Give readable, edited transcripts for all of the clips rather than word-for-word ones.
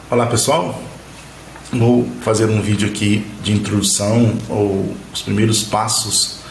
Olá pessoal, vou fazer um vídeo aqui de introdução ou os primeiros passos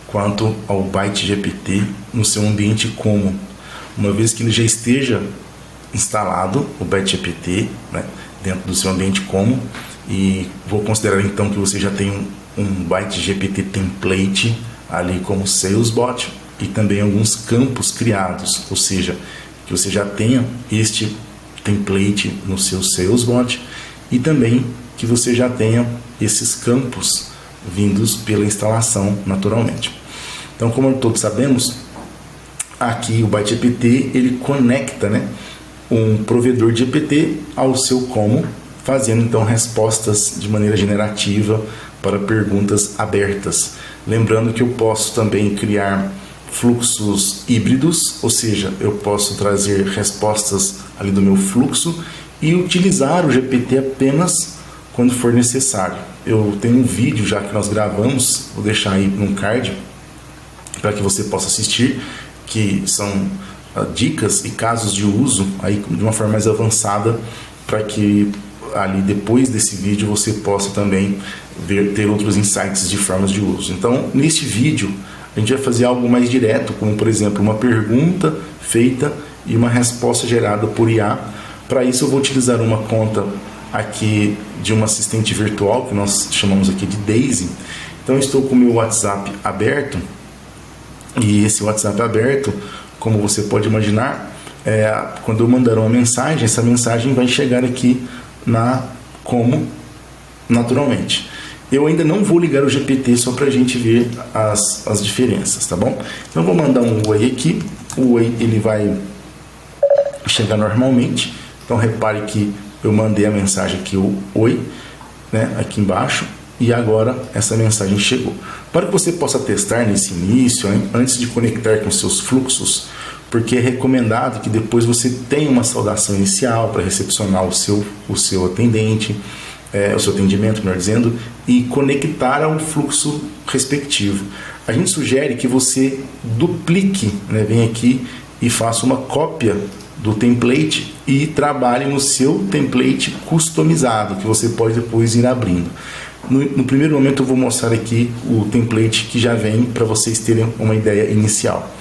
quanto ao ByteGPT no seu ambiente comum. Uma vez que ele já esteja instalado, o ByteGPT, dentro do seu ambiente comum, e vou considerar então que você já tem um ByteGPT template ali como SalesBot e também alguns campos criados, ou seja, que você já tenha este template no seu SalesBot e também que você já tenha esses campos vindos pela instalação naturalmente. Então, como todos sabemos, aqui o ByteGPT ele conecta um provedor de GPT ao seu Como, fazendo então respostas de maneira generativa para perguntas abertas. Lembrando que eu posso também criar fluxos híbridos, ou seja, eu posso trazer respostas ali do meu fluxo e utilizar o GPT apenas quando for necessário. Eu tenho um vídeo já que nós gravamos, vou deixar aí no card para que você possa assistir, que são dicas e casos de uso aí de uma forma mais avançada, para que ali depois desse vídeo você possa também ter outros insights de formas de uso. Então, neste vídeo a gente vai fazer algo mais direto, como por exemplo uma pergunta feita e uma resposta gerada por IA. Para isso eu vou utilizar uma conta aqui de uma assistente virtual que nós chamamos aqui de Daisy. Então eu estou com o meu WhatsApp aberto, e esse WhatsApp aberto, como você pode imaginar, quando eu mandar uma mensagem, essa mensagem vai chegar aqui na Como naturalmente. Eu ainda não vou ligar o GPT só para a gente ver as diferenças, tá bom? Então eu vou mandar um oi aqui, o oi ele vai chegar normalmente. Então repare que eu mandei a mensagem aqui, o oi, aqui embaixo, e agora essa mensagem chegou. Para que você possa testar nesse início, antes de conectar com seus fluxos, porque é recomendado que depois você tenha uma saudação inicial para recepcionar o seu atendente, o seu atendimento, melhor dizendo, e conectar ao fluxo respectivo. A gente sugere que você duplique, vem aqui e faça uma cópia do template e trabalhe no seu template customizado, que você pode depois ir abrindo. No primeiro momento eu vou mostrar aqui o template que já vem para vocês terem uma ideia inicial.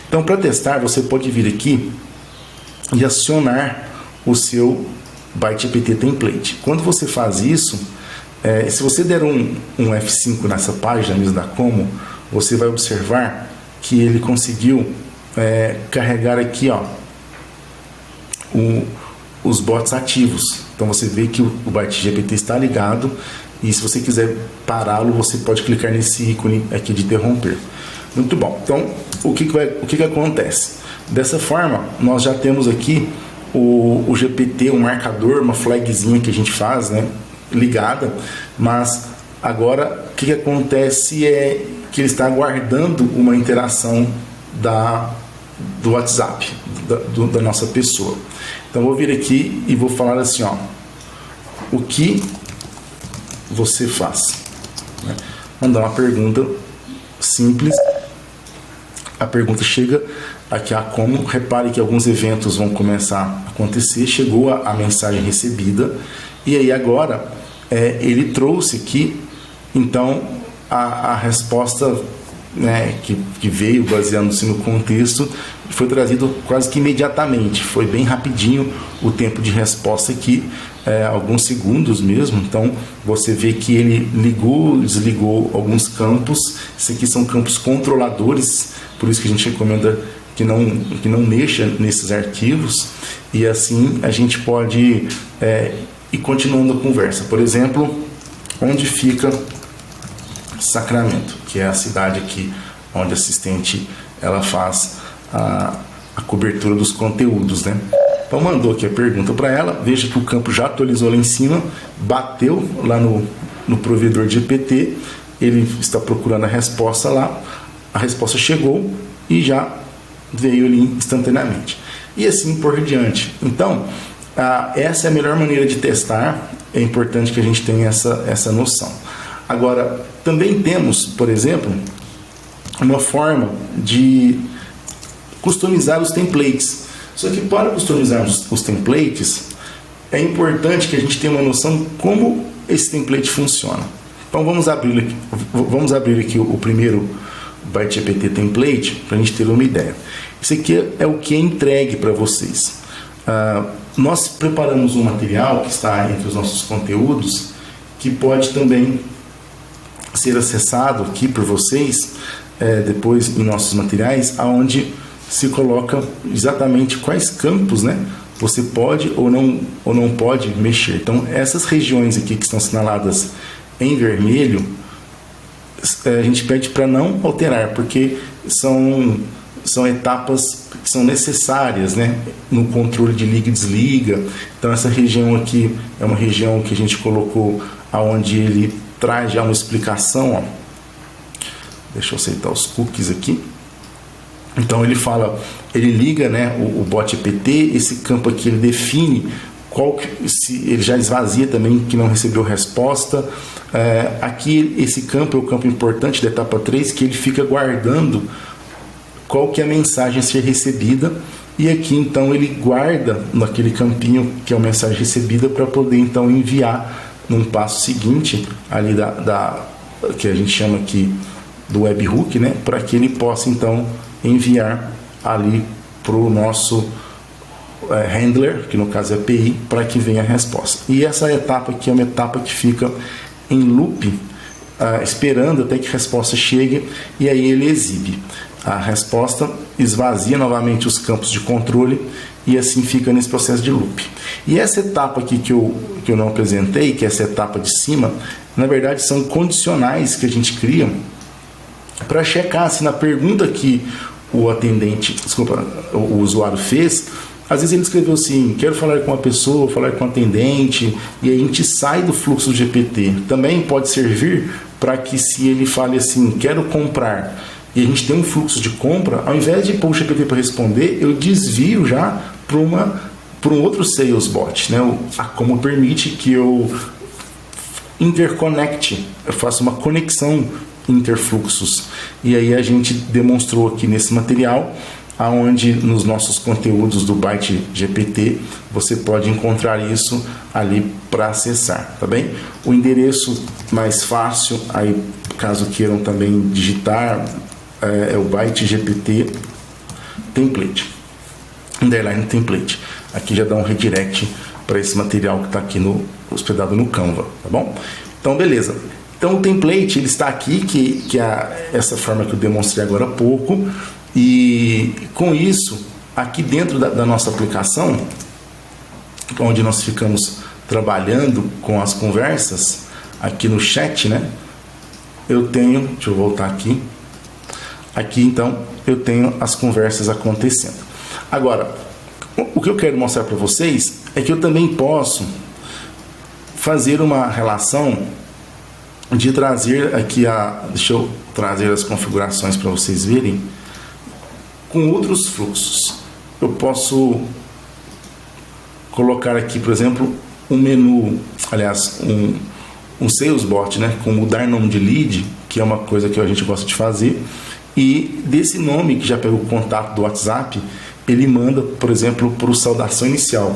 Então, para testar, você pode vir aqui e acionar o seu ByteGPT template. Quando você faz isso, se você der um F5 nessa página mesmo da Como, você vai observar que ele conseguiu carregar aqui os bots ativos. Então você vê que o ByteGPT está ligado, e se você quiser pará-lo, você pode clicar nesse ícone aqui de interromper. Muito bom. Então o que acontece? Dessa forma, nós já temos aqui o GPT, um marcador, uma flagzinha que a gente faz, ligada, mas agora o que acontece é que ele está aguardando uma interação do WhatsApp, da nossa pessoa. Então vou vir aqui e vou falar assim, o que você faz? Mandar uma pergunta simples. A pergunta chega aqui a Como. Repare que alguns eventos vão começar a acontecer. Chegou a mensagem recebida, e aí agora ele trouxe aqui então a resposta que veio baseando-se no contexto, foi trazido quase que imediatamente. Foi bem rapidinho o tempo de resposta aqui, alguns segundos mesmo. Então você vê que ele ligou, desligou alguns campos. Esses aqui são campos controladores, por isso que a gente recomenda que não mexa nesses arquivos, e assim a gente pode ir continuando a conversa. Por exemplo, onde fica Sacramento, que é a cidade aqui onde a assistente ela faz a cobertura dos conteúdos, Então mandou aqui a pergunta para ela. Veja que o campo já atualizou lá em cima, bateu lá no provedor de GPT, ele está procurando a resposta lá, a resposta chegou e já veio ali instantaneamente, e assim por diante. Então essa é a melhor maneira de testar. É importante que a gente tenha essa noção. Agora, também temos, por exemplo, uma forma de customizar os templates. Só que para customizar os templates, é importante que a gente tenha uma noção como esse template funciona. Então vamos abrir aqui o primeiro ByteGPT template para a gente ter uma ideia. Isso aqui é o que é entregue para vocês. Nós preparamos um material que está entre os nossos conteúdos, que pode também ser acessado aqui por vocês depois em nossos materiais, onde se coloca exatamente quais campos, né, você pode ou não pode mexer. Então essas regiões aqui que estão assinaladas em vermelho, a gente pede para não alterar, porque são etapas que são necessárias, né, no controle de liga e desliga. Então essa região aqui é uma região que a gente colocou aonde ele traz já uma explicação, ó. Deixa eu aceitar os cookies aqui. Então ele liga, né, o bot GPT, esse campo aqui ele define se ele já esvazia também que não recebeu resposta. Aqui esse campo é o campo importante da etapa 3, que ele fica guardando qual que é a mensagem a ser recebida, e aqui então ele guarda naquele campinho que é a mensagem recebida para poder então enviar num passo seguinte ali que a gente chama aqui do webhook, né, para que ele possa então enviar ali para o nosso handler, que no caso é API, para que venha a resposta. E essa etapa aqui é uma etapa que fica em loop, esperando até que a resposta chegue, e aí ele exibe a resposta, esvazia novamente os campos de controle e assim fica nesse processo de loop. E essa etapa aqui que eu não apresentei, que é essa etapa de cima, na verdade são condicionais que a gente cria para checar se na pergunta que o usuário fez, às vezes ele escreveu assim: quero falar com uma pessoa, falar com um atendente, e aí a gente sai do fluxo do GPT. Também pode servir para que, se ele fale assim, quero comprar, e a gente tem um fluxo de compra, ao invés de pôr o GPT para responder, eu desvio já para um outro sales bot, né? Como permite que eu interconnecte, eu faço uma conexão interfluxos. E aí a gente demonstrou aqui nesse material, aonde nos nossos conteúdos do ByteGPT você pode encontrar isso ali para acessar, tá bem? O endereço mais fácil, aí caso queiram também digitar, é o ByteGPT template, underline template. Aqui já dá um redirect para esse material que está aqui hospedado no Canva, tá bom? Então beleza. Então o template ele está aqui, que é essa forma que eu demonstrei agora há pouco. E com isso, aqui dentro da nossa aplicação, onde nós ficamos trabalhando com as conversas, aqui no chat, né? Deixa eu voltar aqui. Aqui então eu tenho as conversas acontecendo. Agora, o que eu quero mostrar para vocês é que eu também posso fazer uma relação de trazer aqui deixa eu trazer as configurações para vocês verem, com outros fluxos. Eu posso colocar aqui, por exemplo, um menu, aliás, um sales bot, né, com mudar nome de lead, que é uma coisa que a gente gosta de fazer, e desse nome que já pegou o contato do WhatsApp, ele manda, por exemplo, para o saudação inicial,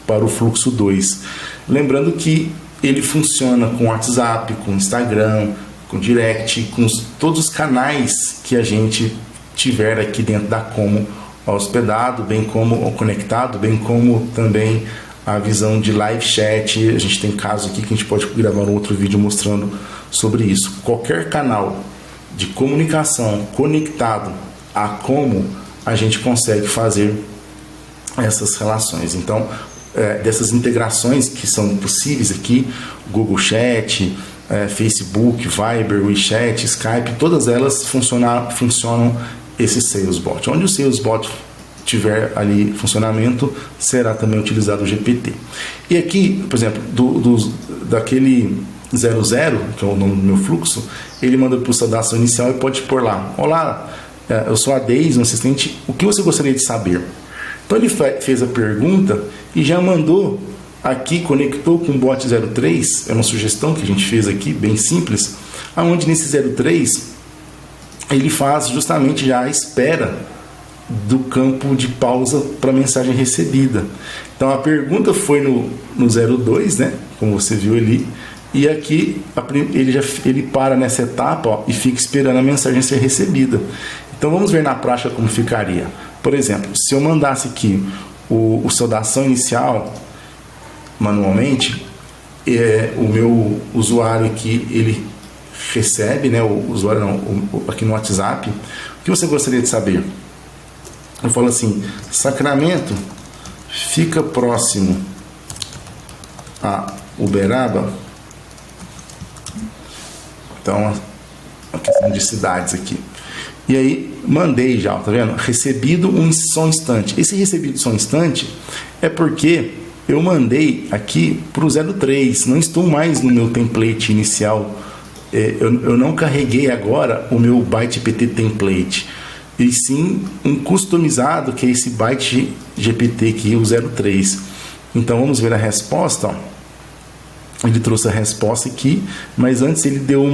para o fluxo 2. Lembrando que ele funciona com WhatsApp, com Instagram, com Direct, com todos os canais que a gente tiver aqui dentro da Como hospedado, bem como conectado, bem como também a visão de live chat. A gente tem casos aqui que a gente pode gravar um outro vídeo mostrando sobre isso. Qualquer canal de comunicação conectado a Como, a gente consegue fazer essas relações. Então, dessas integrações que são possíveis aqui, Google Chat, Facebook, Viber, WeChat, Skype, todas elas funcionam esse Sales Bot. Onde o Sales Bot tiver ali funcionamento, será também utilizado o GPT. E aqui, por exemplo, daquele 00, que é o nome do meu fluxo, ele manda para o saudação inicial e pode pôr lá: olá, eu sou a Deise, um assistente, o que você gostaria de saber? Então ele fez a pergunta e já mandou aqui, conectou com o bot 03, é uma sugestão que a gente fez aqui, bem simples, aonde nesse 03 ele faz justamente já a espera do campo de pausa para a mensagem recebida. Então a pergunta foi no 02, né? Como você viu ali. E aqui ele para nessa etapa, ó, e fica esperando a mensagem ser recebida. Então vamos ver na prática como ficaria. Por exemplo, se eu mandasse aqui o saudação inicial manualmente, o meu usuário aqui, ele recebe, né, o usuário não, aqui no WhatsApp, o que você gostaria de saber? Eu falo assim: Sacramento fica próximo a Uberaba. Então, a questão de cidades aqui. E aí, mandei já, tá vendo? Recebido um só instante. Esse recebido só instante é porque eu mandei aqui para o 03. Não estou mais no meu template inicial. Eu não carreguei agora o meu ByteGPT template. E sim um customizado, que é esse ByteGPT aqui, o 03. Então, vamos ver a resposta, ó. Ele trouxe a resposta aqui, mas antes ele deu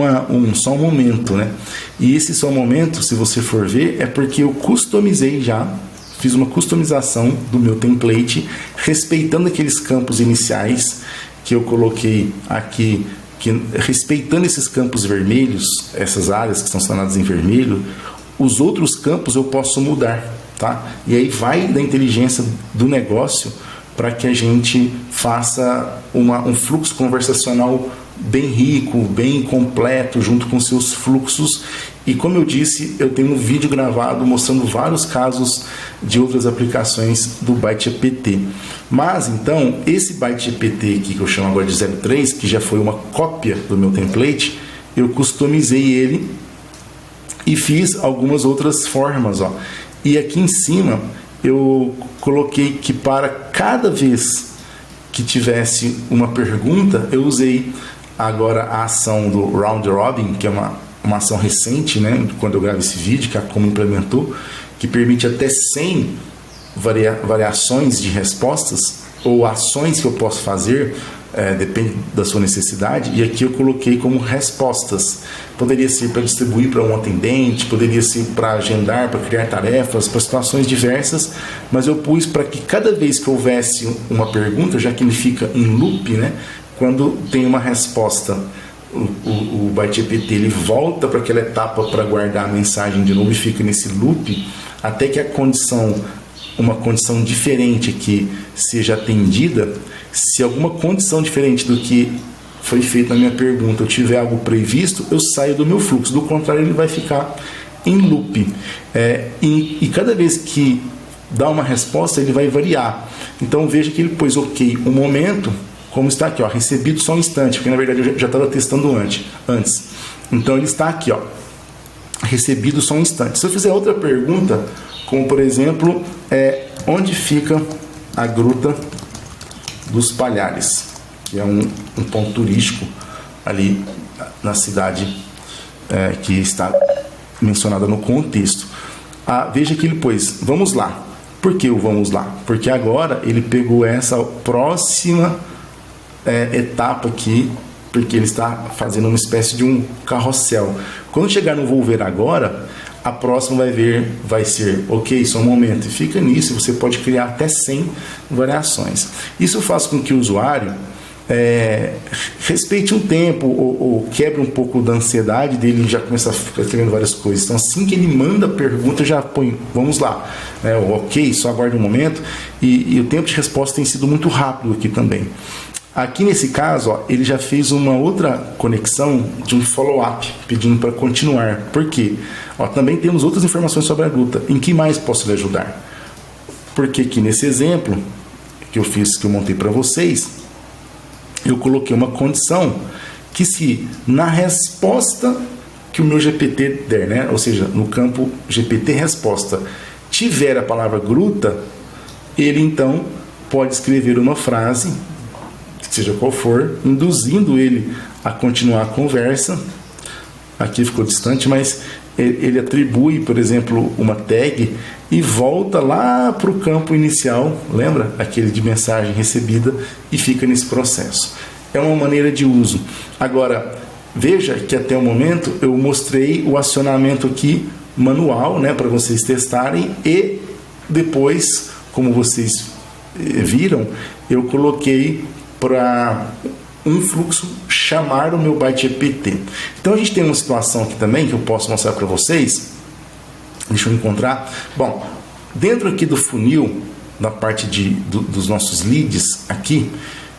só um momento, né? E esse só momento, se você for ver, é porque eu customizei já, fiz uma customização do meu template, respeitando aqueles campos iniciais que eu coloquei aqui, respeitando esses campos vermelhos, essas áreas que estão selecionadas em vermelho. Os outros campos eu posso mudar, tá? E aí vai da inteligência do negócio para que a gente faça um fluxo conversacional bem rico, bem completo, junto com seus fluxos. E como eu disse, eu tenho um vídeo gravado mostrando vários casos de outras aplicações do ByteGPT. Mas então, esse ByteGPT aqui, que eu chamo agora de 03, que já foi uma cópia do meu template, eu customizei ele e fiz algumas outras formas, ó. E aqui em cima eu coloquei que para cada vez que tivesse uma pergunta, eu usei agora a ação do Round Robin, que é uma ação recente, né, quando eu gravo esse vídeo, que a Como implementou, que permite até 100 variações de respostas ou ações que eu posso fazer, depende da sua necessidade. E aqui eu coloquei como respostas. Poderia ser para distribuir para um atendente, poderia ser para agendar, para criar tarefas, para situações diversas, mas eu pus para que cada vez que houvesse uma pergunta, já que ele fica em loop, né, quando tem uma resposta, o ByteGPT ele volta para aquela etapa para guardar a mensagem de novo e fica nesse loop até que uma condição diferente aqui seja atendida. Se alguma condição diferente do que foi feito na minha pergunta eu tiver algo previsto, eu saio do meu fluxo. Do contrário, ele vai ficar em loop. E cada vez que dá uma resposta, ele vai variar. Então veja que ele pôs ok um momento, como está aqui, ó, recebido só um instante, porque na verdade eu já estava testando antes. Então ele está aqui, ó, recebido só um instante. Se eu fizer outra pergunta, como por exemplo, onde fica a Gruta dos Palhares, que é um ponto turístico ali na cidade que está mencionada no contexto. Veja que ele pôs, vamos lá. Por que o vamos lá? Porque agora ele pegou essa próxima etapa aqui, porque ele está fazendo uma espécie de um carrossel. Quando chegar no vou ver agora, a próxima vai ser, ok, só um momento, e fica nisso, você pode criar até 100 variações. Isso faz com que o usuário respeite um tempo ou quebre um pouco da ansiedade dele e já começa a ficar escrevendo várias coisas. Então assim que ele manda a pergunta, já põe, vamos lá, ok, só aguarde um momento, e o tempo de resposta tem sido muito rápido aqui também. Aqui nesse caso, ó, ele já fez uma outra conexão de um follow-up, pedindo para continuar. Por quê? Ó, também temos outras informações sobre a Gruta. Em que mais posso lhe ajudar? Porque aqui nesse exemplo que eu montei para vocês, eu coloquei uma condição que se na resposta que o meu GPT der, né, ou seja, no campo GPT resposta, tiver a palavra Gruta, ele então pode escrever uma frase, seja qual for, induzindo ele a continuar a conversa. Aqui ficou distante, mas ele atribui, por exemplo, uma tag e volta lá para o campo inicial, lembra? Aquele de mensagem recebida, e fica nesse processo. É uma maneira de uso. Agora, veja que até o momento eu mostrei o acionamento aqui manual, né, para vocês testarem, e depois, como vocês viram, eu coloquei para um fluxo chamar o meu ByteGPT. Então a gente tem uma situação aqui também que eu posso mostrar para vocês. Deixa eu encontrar. Bom, dentro aqui do funil, na parte dos nossos leads aqui,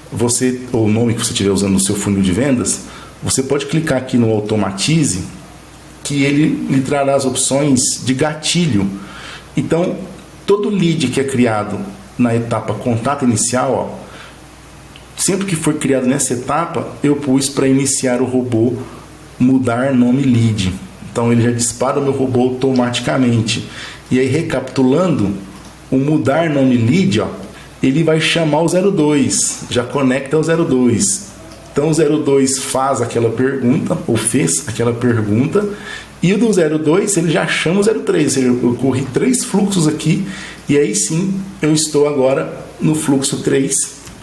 você, ou o nome que você estiver usando no seu funil de vendas, você pode clicar aqui no Automatize, que ele lhe trará as opções de gatilho. Então, todo lead que é criado na etapa contato inicial, ó, sempre que for criado nessa etapa, eu pus para iniciar o robô mudar nome lead. Então ele já dispara o meu robô automaticamente. E aí, recapitulando, o mudar nome lead, ó, ele vai chamar o 02, já conecta ao 02. Então o 02 faz aquela pergunta, ou fez aquela pergunta, e o do 02 ele já chama o 03, ou seja, eu corri 3 fluxos aqui, e aí sim eu estou agora no fluxo 3,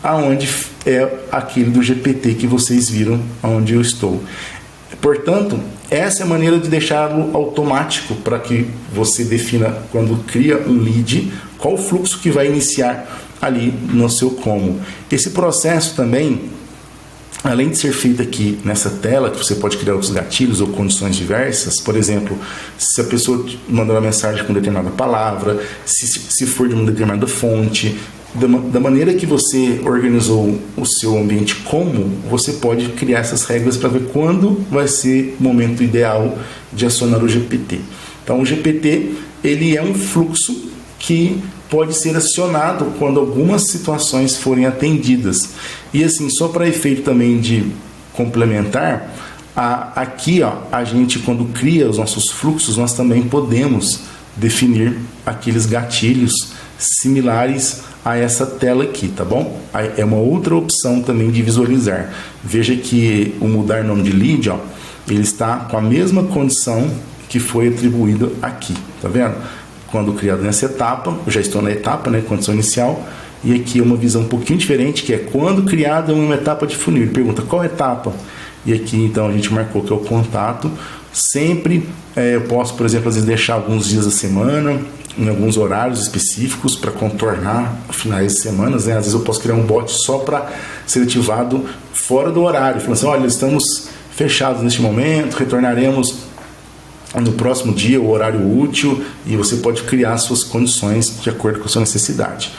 aonde é aquele do GPT que vocês viram onde eu estou. Portanto, essa é a maneira de deixá-lo automático, para que você defina, quando cria um lead, qual o fluxo que vai iniciar ali no seu como. Esse processo também, além de ser feito aqui nessa tela, que você pode criar outros gatilhos ou condições diversas, por exemplo, se a pessoa mandar uma mensagem com determinada palavra, se for de uma determinada fonte, da maneira que você organizou o seu ambiente como, você pode criar essas regras para ver quando vai ser o momento ideal de acionar o GPT. Então o GPT, ele é um fluxo que pode ser acionado quando algumas situações forem atendidas. E assim, só para efeito também de complementar, aqui ó, a gente, quando cria os nossos fluxos, nós também podemos definir aqueles gatilhos similares a essa tela aqui, tá bom? É uma outra opção também de visualizar. Veja que o mudar nome de lead, ó, ele está com a mesma condição que foi atribuída aqui, tá vendo? Quando criado nessa etapa, eu já estou na etapa, né, condição inicial, e aqui é uma visão um pouquinho diferente, que é quando criado em uma etapa de funil. Ele pergunta qual etapa? E aqui então a gente marcou que é o contato. Sempre eu posso, por exemplo, às vezes deixar alguns dias da semana, em alguns horários específicos, para contornar finais de semanas, né? Às vezes eu posso criar um bot só para ser ativado fora do horário, falando assim, olha, estamos fechados neste momento, retornaremos no próximo dia, o horário útil, e você pode criar suas condições de acordo com a sua necessidade.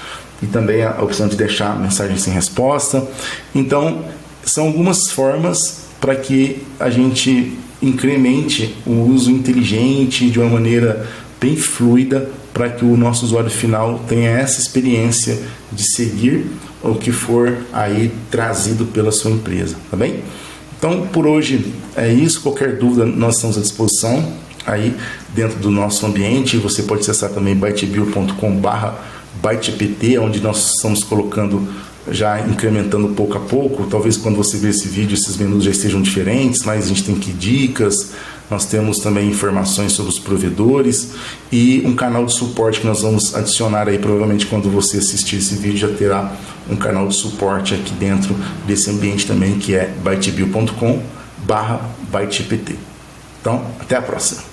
E também a opção de deixar mensagem sem resposta. Então, são algumas formas para que a gente incremente o uso inteligente de uma maneira bem fluida, para que o nosso usuário final tenha essa experiência de seguir o que for aí trazido pela sua empresa, tá bem? Então, por hoje é isso. Qualquer dúvida, nós estamos à disposição aí dentro do nosso ambiente. Você pode acessar também bytebio.com/bytegpt, onde nós estamos colocando, já incrementando pouco a pouco. Talvez quando você ver esse vídeo, esses menus já estejam diferentes, mas a gente tem aqui dicas. Nós temos também informações sobre os provedores e um canal de suporte que nós vamos adicionar aí. Provavelmente quando você assistir esse vídeo já terá um canal de suporte aqui dentro desse ambiente também, que é bytebio.com/bytegpt. Então, até a próxima.